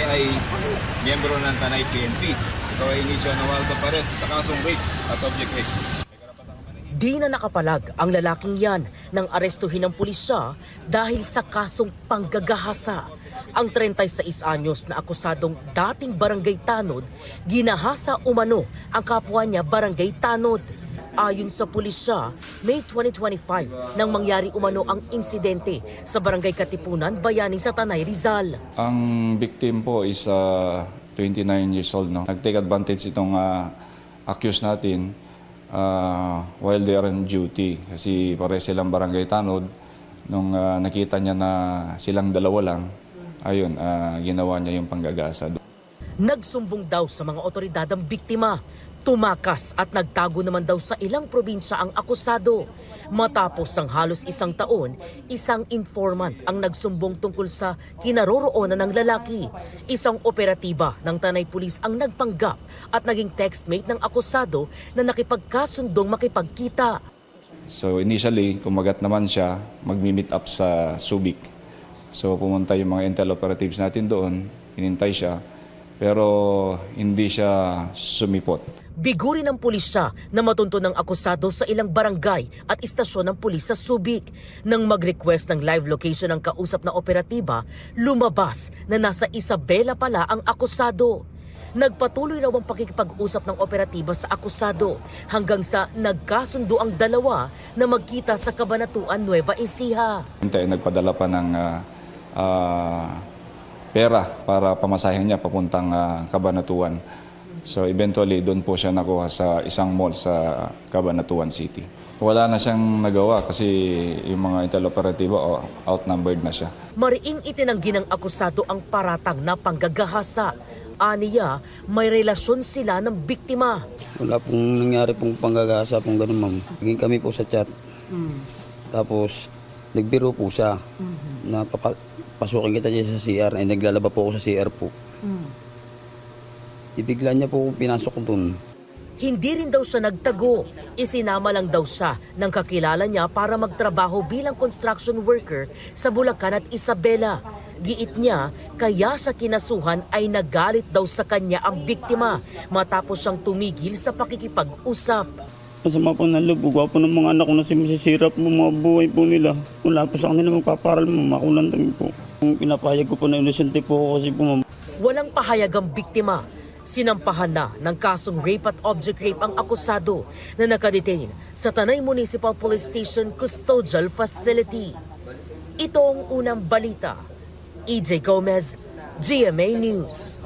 ay miyembro ng Tanay PNP. Ito ay inisyo ng warrant of arrest sa kasong rape at object rape. Di na nakapalag ang lalaking yan nang arestuhin ng pulisya dahil sa kasong panggagahasa. Ang 36 anyos na akusadong dating barangay tanod, ginahasa umano ang kapwa niya barangay tanod. Ayon sa pulisya, May 2025 nang mangyari umano ang insidente sa barangay Katipunan, Bayani sa Tanay, Rizal. Ang victim po is 29 years old. No? Nag-take advantage itong accused natin while they are on duty. Kasi pare silang barangay tanod. Nung nakita niya na silang dalawa lang, ayun, ginawa niya yung panggagasa. Nagsumbong daw sa mga otoridad ang biktima. Tumakas at nagtago naman daw sa ilang probinsya ang akusado. Matapos ang halos isang taon, isang informant ang nagsumbong tungkol sa kinaroroonan ng lalaki. Isang operatiba ng Tanay Police ang nagpanggap at naging textmate ng akusado na nakipagkasundong makipagkita. So initially, kumagat naman siya, magmi-meet up sa Subic. So pumunta yung mga intel operatives natin doon, inintay siya, pero hindi siya sumipot. Biguri ng pulisya na matunto ng akusado sa ilang barangay at istasyon ng pulis sa Subic. Nang mag-request ng live location ng kausap na operatiba, lumabas na nasa Isabela pala ang akusado. Nagpatuloy raw ang pakikipag-usap ng operatiba sa akusado hanggang sa nagkasundo ang dalawa na magkita sa Cabanatuan, Nueva Ecija. Nagpadala pa ng pera para pamasahin niya papuntang Cabanatuan. So eventually doon po siya nakuha sa isang mall sa Cabanatuan City. Wala na siyang nagawa kasi yung mga intel operatiba outnumbered na siya. Mariing itinanggi ng akusado ang paratang na panggagahasa. Aniya, may relasyon sila ng biktima. Wala pong nangyari pong panggagasa pong gano'n, ma'am. Naging kami po sa chat. Tapos nagbiro po siya na pasukin kita dyan sa CR. Ay naglalaba po ako sa CR po. Ibigla niya po pinasok doon. Hindi rin daw siya nagtago. Isinama lang daw siya ng kakilala niya para magtrabaho bilang construction worker sa Bulacan at Isabela. Giit niya, kaya siya kinasuhan ay nagalit daw sa kanya ang biktima matapos siyang tumigil sa pakikipag-usap. Masama po ng loob. Gwapo ng mga anak ko na sinisirap mo mga buhay po nila. Wala po sa kanila magpaparal mo, makulang kami po. Kung pinapahayag ko po na inosente po ako kasi po, ma'am. Walang pahayag ang biktima. Sinampahan na ng kasong rape at object rape ang akusado na nakadetain sa Tanay Municipal Police Station Custodial Facility. Ito ang unang balita. EJ Gomez, GMA News.